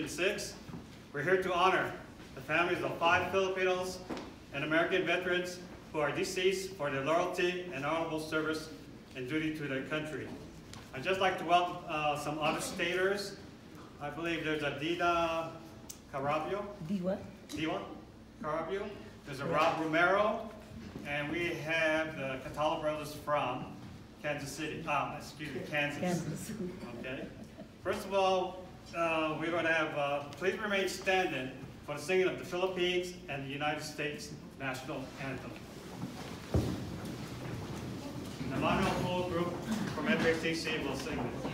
Region 6. We're here to honor the families of 5 Filipinos and American veterans who are deceased for their loyalty and honorable service and duty to their country. I'd just like to welcome some other staters. I believe there's a Dina Carabio. Diwa Carabio. There's a Rob Romero. And we have the Catala brothers from Kansas City. Kansas. Okay. First of all, we're going to have, please remain standing for the singing of the Philippines and the United States National Anthem. The Manuel Full group from FACC will sing this.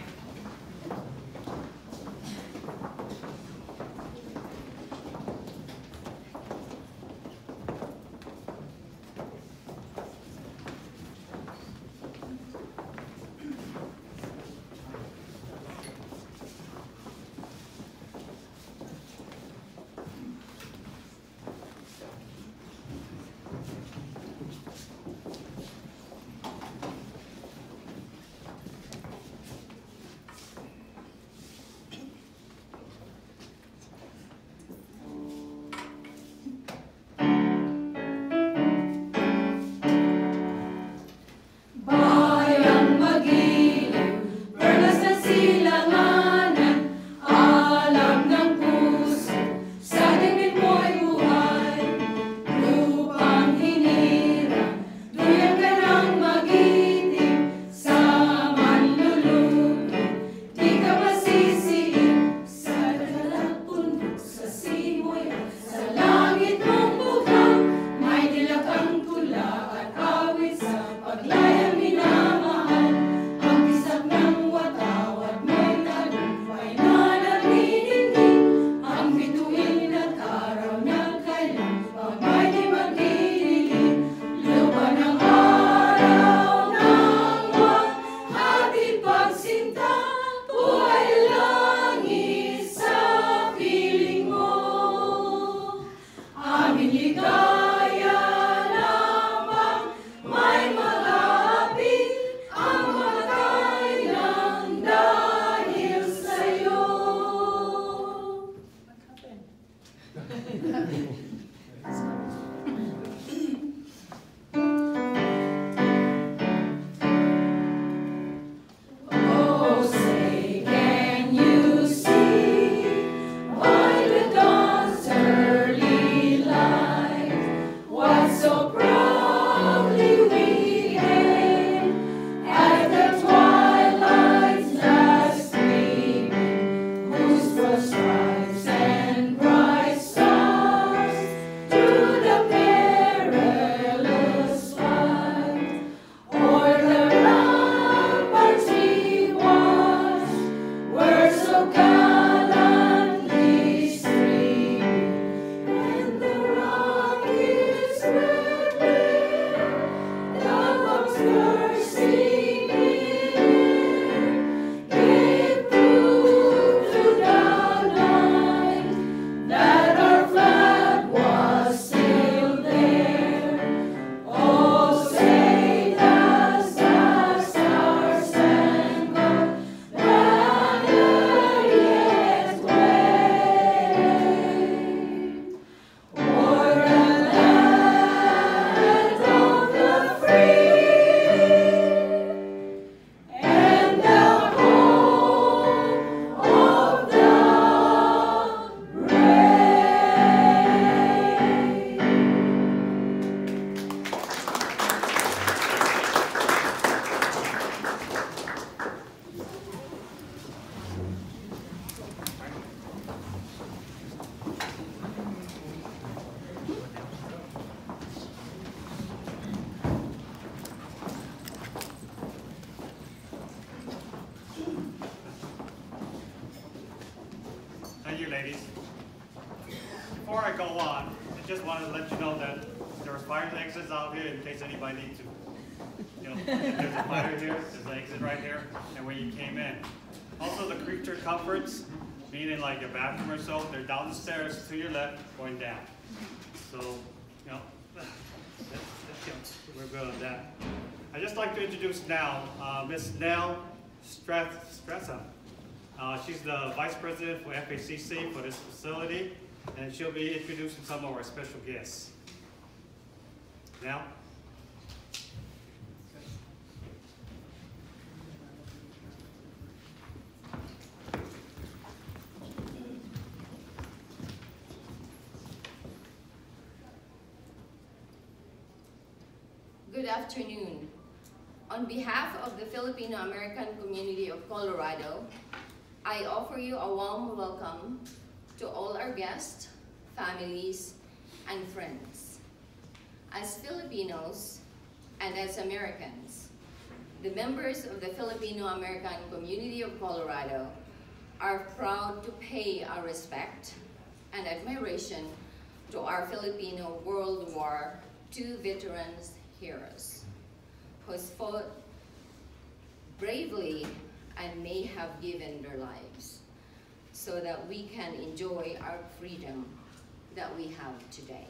Thank you, ladies. Before I go on, I just wanted to let you know that there are fire exits out here in case anybody needs to. You know, if there's a fire here, there's an exit right here, and when you came in. Also, the creature comforts, meaning like your bathroom or so, they're down the stairs to your left, going down. So, you know, we're good on that. I'd just like to introduce now Miss Nell Strassa. She's the Vice President for FACC for this facility, and she'll be introducing some of our special guests. Now. Good afternoon. On behalf of the Filipino-American community of Colorado, I offer you a warm welcome to all our guests, families, and friends. As Filipinos and as Americans, the members of the Filipino-American community of Colorado are proud to pay our respect and admiration to our Filipino World War II veterans heroes who fought bravely and may have given their lives so that we can enjoy our freedom that we have today.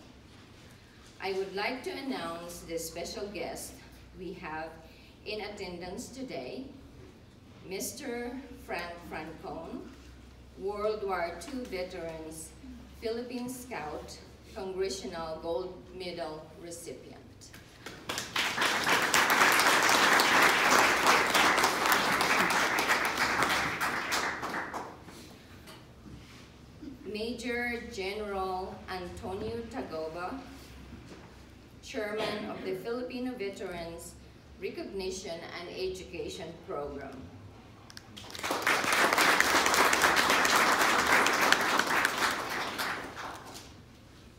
I would like to announce the special guest we have in attendance today, Mr. Frank Francone, World War II veterans, Philippine Scout, Congressional Gold Medal recipient. Major General Antonio Tagoba, Chairman of the Filipino Veterans Recognition and Education Program.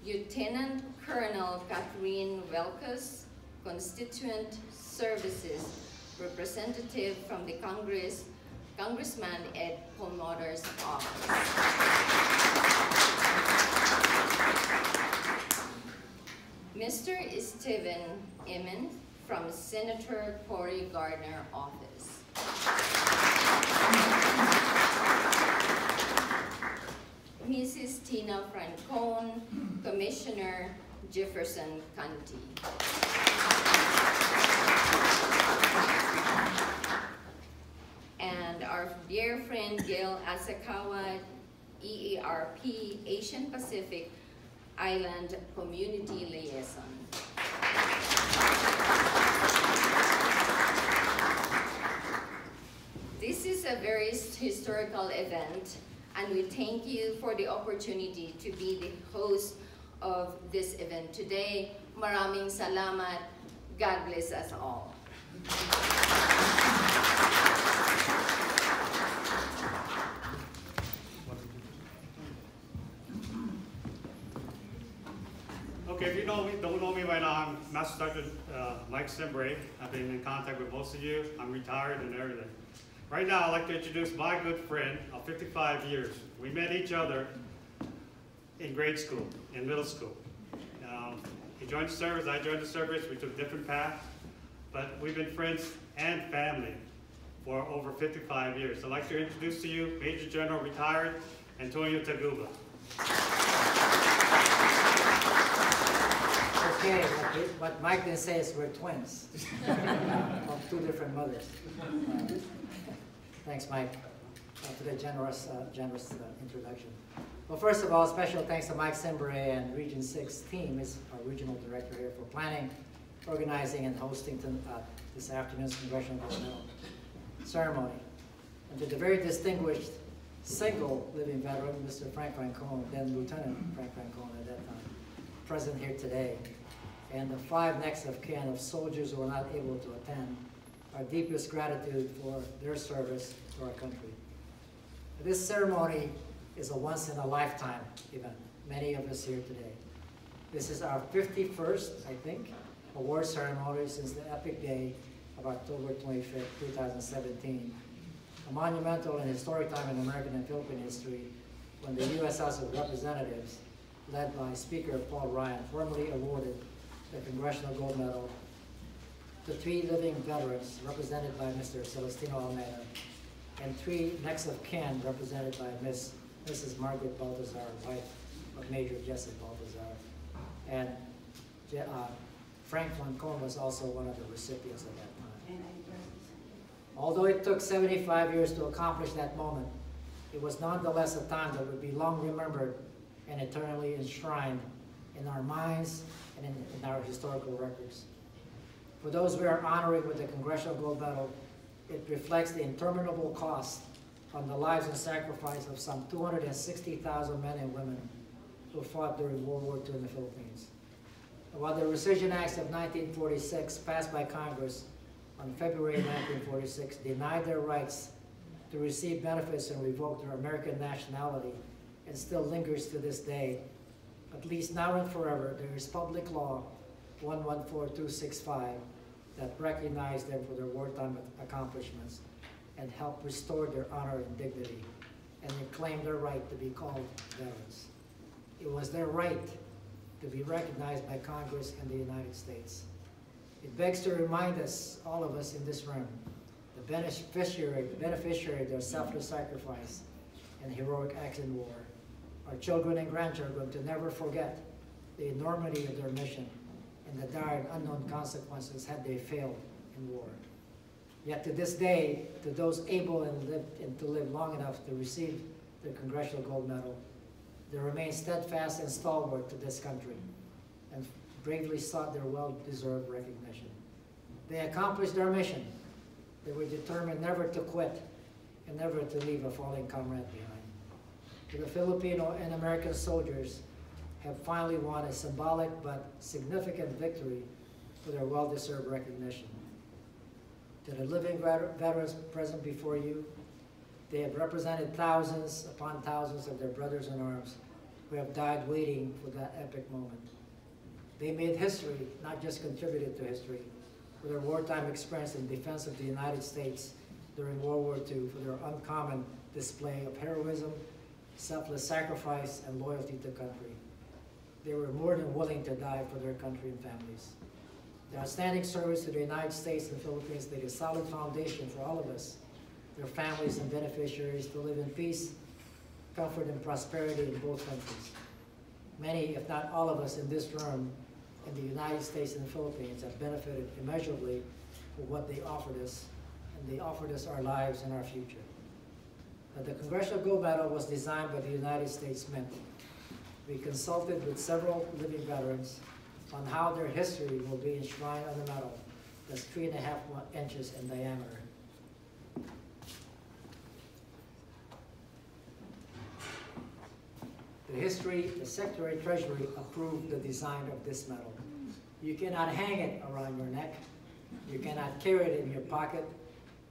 Lieutenant Colonel Catherine Welkes, Constituent Services Representative from the Congressman Ed Pomodar's office. Mr. Stephen Emin from Senator Cory Gardner office. Mrs. Tina Francone, Commissioner, Jefferson County. And our dear friend Gail Asakawa, EARP, Asian Pacific Island Community Liaison. This is a very historical event, and we thank you for the opportunity to be the host of this event today. Maraming salamat. God bless us all. Okay, if you don't know me by now, I'm Master Sergeant Mike Sembre. I've been in contact with most of you. I'm retired and everything. Right now, I'd like to introduce my good friend of 55 years. We met each other in grade school, in middle school. He joined the service, I joined the service. We took different paths, but we've been friends and family for over 55 years. I'd like to introduce to you Major General retired Antonio Taguba. Okay, what Mike didn't say is we're twins of two different mothers. Thanks, Mike, for the generous introduction. Well, first of all, special thanks to Mike Sembre and Region 6 team, is our regional director here, for planning, organizing, and hosting this afternoon's Congressional Gold Medal ceremony. And to the very distinguished single living veteran, Mr. Frank Francone, then Lieutenant Frank Francone at that time, present here today, and the 5 next of kin of soldiers who were not able to attend, our deepest gratitude for their service to our country. This ceremony is a once-in-a-lifetime event, many of us here today. This is our 51st, I think, award ceremony since the epic day of October 25th, 2017, a monumental and historic time in American and Philippine history when the U.S. House of Representatives, led by Speaker Paul Ryan, formally awarded the Congressional Gold Medal to 3 living veterans represented by Mr. Celestino Almeida and 3 next of kin represented by Mrs. Margaret Baltazar, wife of Major Jesse Baltazar. And Frank Francone was also one of the recipients at that time. Although it took 75 years to accomplish that moment, It was nonetheless a time that would be long remembered and eternally enshrined in our minds and in our historical records. For those we are honoring with the Congressional Gold Medal, it reflects the interminable cost on the lives and sacrifice of some 260,000 men and women who fought during World War II in the Philippines. And while the Rescission Acts of 1946, passed by Congress on February 1946, denied their rights to receive benefits and revoke their American nationality, and still lingers to this day, at least now and forever, there is public law 114265 that recognized them for their wartime accomplishments and helped restore their honor and dignity, and they claimed their right to be called veterans. It was their right to be recognized by Congress and the United States. It begs to remind us, all of us in this room, the beneficiary of their selfless sacrifice and heroic acts in war, our children and grandchildren, to never forget the enormity of their mission and the dire and unknown consequences had they failed in war. Yet to this day, to those able and to live long enough to receive the Congressional Gold Medal, they remain steadfast and stalwart to this country and bravely sought their well-deserved recognition. They accomplished their mission. They were determined never to quit and never to leave a fallen comrade behind. The Filipino and American soldiers have finally won a symbolic but significant victory for their well-deserved recognition. To the living veterans present before you, they have represented thousands upon thousands of their brothers in arms who have died waiting for that epic moment. They made history, not just contributed to history, for their wartime experience in defense of the United States during World War II, for their uncommon display of heroism, selfless sacrifice, and loyalty to country. They were more than willing to die for their country and families. Their outstanding service to the United States and Philippines laid a solid foundation for all of us, their families and beneficiaries, to live in peace, comfort, and prosperity in both countries. Many, if not all of us in this room, in the United States and the Philippines, have benefited immeasurably for what they offered us, and they offered us our lives and our future. But the Congressional Gold Medal was designed by the United States Mint. We consulted with several living veterans on how their history will be enshrined on the medal that's 3.5 inches in diameter. The Secretary of Treasury approved the design of this medal. You cannot hang it around your neck. You cannot carry it in your pocket.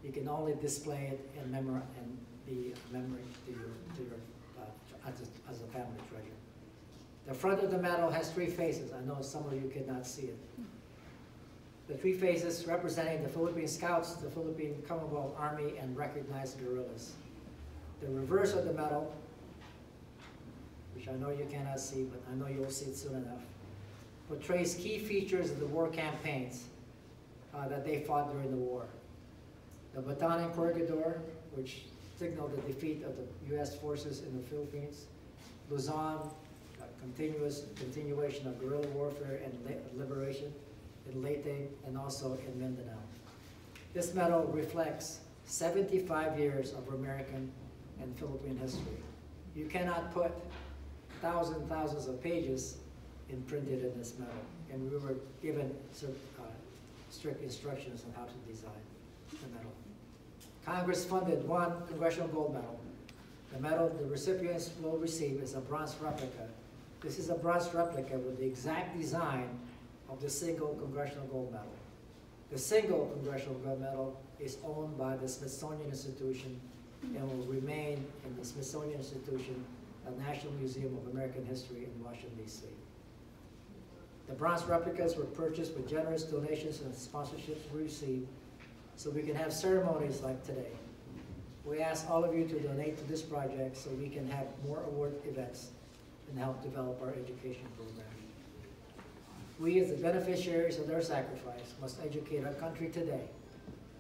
You can only display it in memory and be a memory to your as a family treasure. The front of the medal has 3 faces. I know some of you cannot see it. The 3 faces representing the Philippine Scouts, the Philippine Commonwealth Army, and recognized guerrillas. The reverse of the medal, which I know you cannot see, but I know you will see it soon enough, portrays key features of the war campaigns that they fought during the war. The Bataan and Corregidor, which signaled the defeat of the U.S. forces in the Philippines. Luzon, continuation of guerrilla warfare and liberation in Leyte and also in Mindanao. This medal reflects 75 years of American and Philippine history. You cannot put thousands of pages imprinted in this medal, and we were given strict instructions on how to design the medal. Congress funded 1 Congressional Gold Medal. The medal the recipients will receive is a bronze replica. This is a bronze replica with the exact design of the single Congressional Gold Medal. The single Congressional Gold Medal is owned by the Smithsonian Institution and will remain in the Smithsonian Institution, the National Museum of American History in Washington, D.C. The bronze replicas were purchased with generous donations and sponsorships we received so we can have ceremonies like today. We ask all of you to donate to this project so we can have more award events and help develop our education program. We, as the beneficiaries of their sacrifice, must educate our country today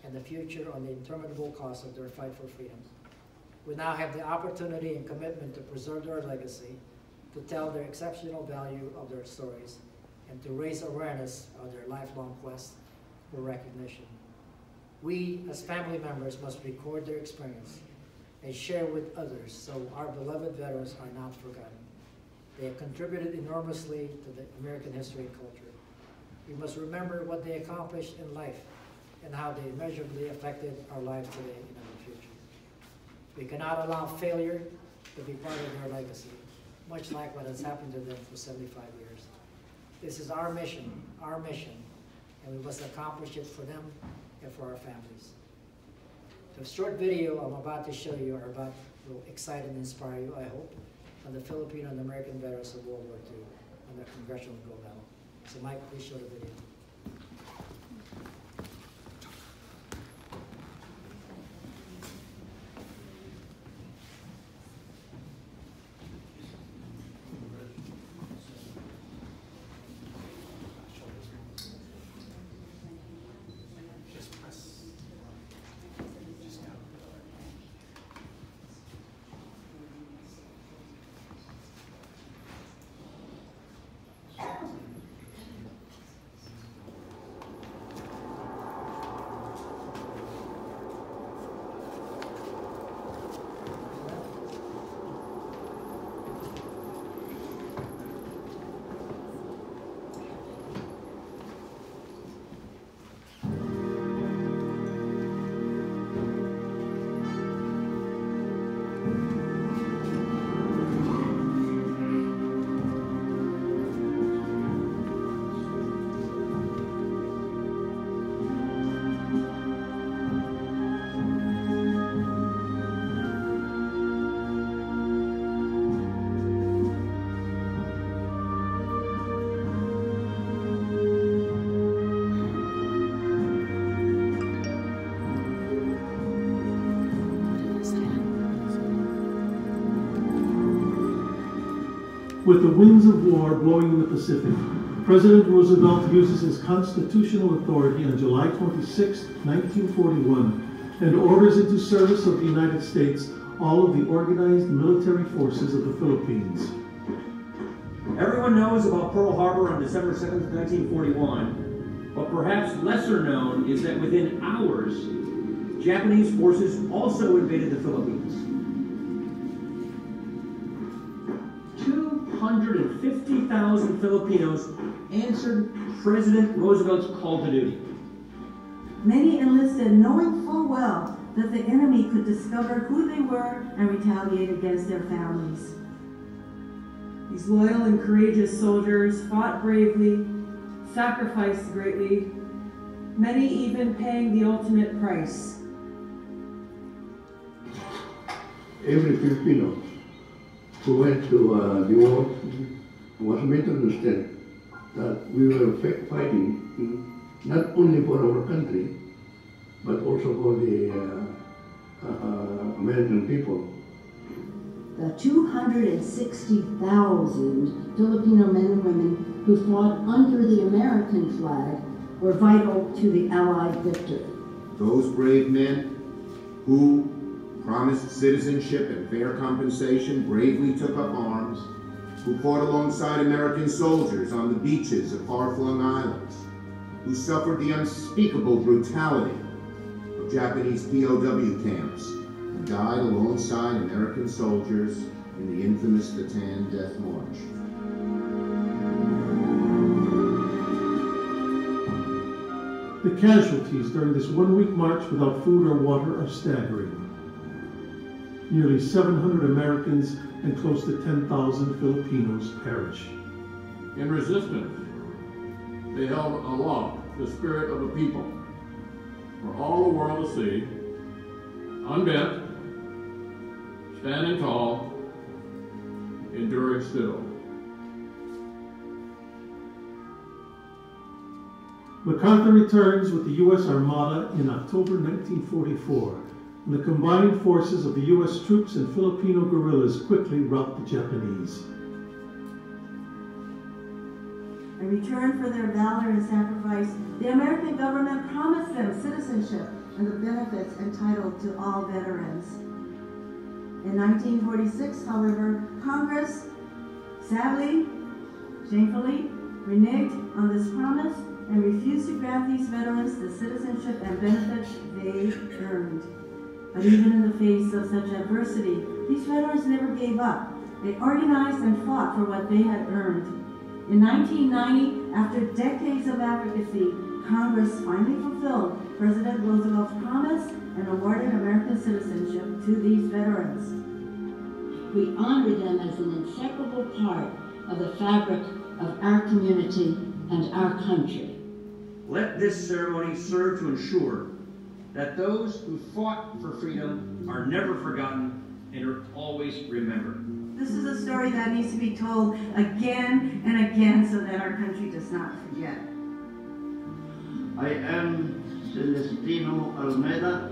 and the future on the interminable cost of their fight for freedom. We now have the opportunity and commitment to preserve their legacy, to tell their exceptional value of their stories, and to raise awareness of their lifelong quest for recognition. We, as family members, must record their experience and share with others so our beloved veterans are not forgotten. They have contributed enormously to the American history and culture. We must remember what they accomplished in life and how they immeasurably affected our lives today and in the future. We cannot allow failure to be part of their legacy, much like what has happened to them for 75 years. This is our mission, and we must accomplish it for them and for our families. The short video I'm about to show you will excite and inspire you, I hope, on the Filipino and American veterans of World War II and the Congressional Gold Medal. So Mike, please show the video. With the winds of war blowing in the Pacific, President Roosevelt uses his constitutional authority on July 26, 1941, and orders into service of the United States all of the organized military forces of the Philippines. Everyone knows about Pearl Harbor on December 7, 1941, but perhaps lesser known is that within hours, Japanese forces also invaded the Philippines. 250,000 Filipinos answered President Roosevelt's call to duty. Many enlisted knowing full well that the enemy could discover who they were and retaliate against their families. These loyal and courageous soldiers fought bravely, sacrificed greatly, many even paying the ultimate price. Every Filipino who went to the war was made to understand that we were fighting not only for our country, but also for the American people. The 260,000 Filipino men and women who fought under the American flag were vital to the Allied victory. Those brave men who promised citizenship and fair compensation bravely took up arms, who fought alongside American soldiers on the beaches of far-flung islands, who suffered the unspeakable brutality of Japanese POW camps, and died alongside American soldiers in the infamous Bataan Death March. The casualties during this one-week march without food or water are staggering. Nearly 700 Americans and close to 10,000 Filipinos perish. In resistance, they held aloft the spirit of the people for all the world to see, unbent, standing tall, enduring still. MacArthur returns with the U.S. Armada in October 1944, and the combined forces of the U.S. troops and Filipino guerrillas quickly rout the Japanese. In return for their valor and sacrifice, the American government promised them citizenship and the benefits entitled to all veterans. In 1946, however, Congress sadly, shamefully, reneged on this promise and refused to grant these veterans the citizenship and benefits they earned. But even in the face of such adversity, these veterans never gave up. They organized and fought for what they had earned. In 1990, after decades of advocacy, Congress finally fulfilled President Roosevelt's promise and awarded American citizenship to these veterans. We honor them as an inseparable part of the fabric of our community and our country. Let this ceremony serve to ensure that those who fought for freedom are never forgotten and are always remembered. This is a story that needs to be told again and again so that our country does not forget. I am Celestino Almeida,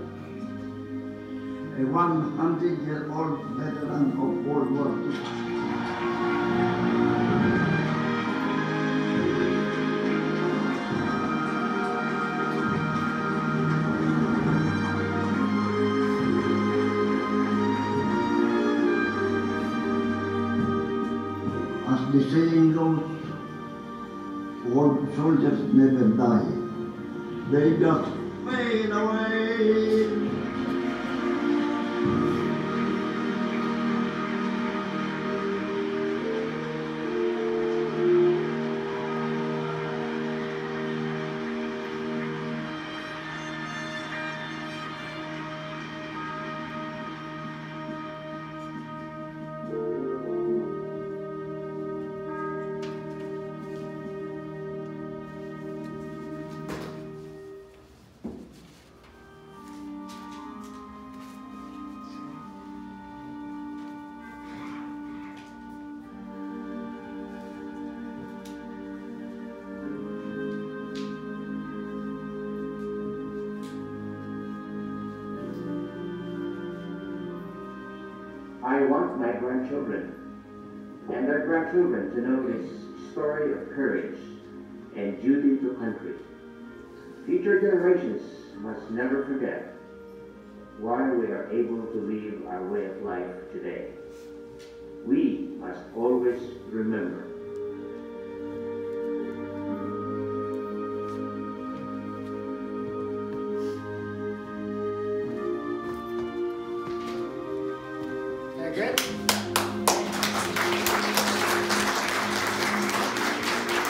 a 100-year-old veteran of World War II. As the saying goes, old soldiers never die. They just fade away. I want my grandchildren and their grandchildren to know this story of courage and duty to country. Future generations must never forget why we are able to live our way of life today. We must always remember. Good.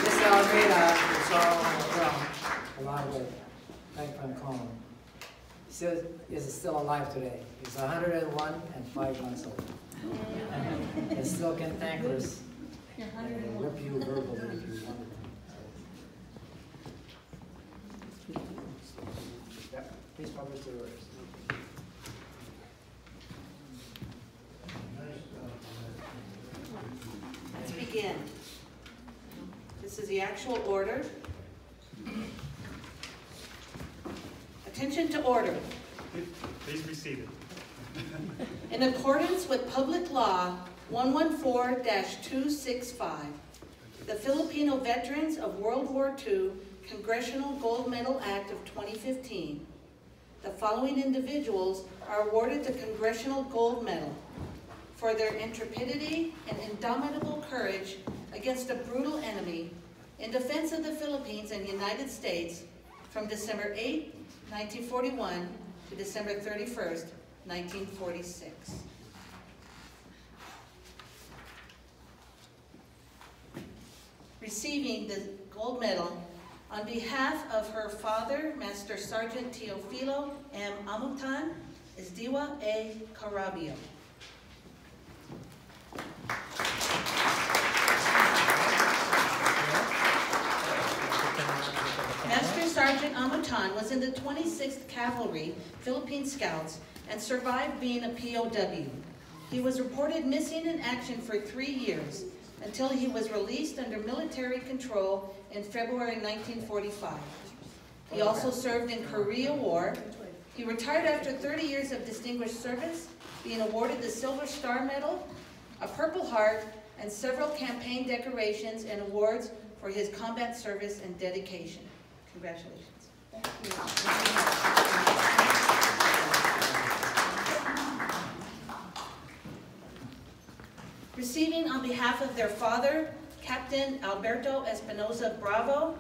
This Almeida is a lot of it back from Common. Is still alive today. He's 101 and 5 months old. And still cantankerous and rip you verbally if you wanted to. Yep. Please publish the orders. Let's begin. This is the actual order. Attention to order. Please be seated. In accordance with Public Law 114-265, the Filipino Veterans of World War II Congressional Gold Medal Act of 2015, the following individuals are awarded the Congressional Gold Medal for their intrepidity and indomitable courage against a brutal enemy in defense of the Philippines and United States from December 8, 1941 to December 31st, 1946. Receiving the gold medal on behalf of her father, Master Sergeant Teofilo M. Amutan, is Diwa A. Carabio. Master Sergeant Amutan was in the 26th Cavalry Philippine Scouts and survived being a POW. He was reported missing in action for 3 years until he was released under military control in February 1945. He also served in Korea War. He retired after 30 years of distinguished service, being awarded the Silver Star Medal, a Purple Heart, and several campaign decorations and awards for his combat service and dedication. Congratulations. Receiving on behalf of their father, Captain Alberto Espinoza Bravo,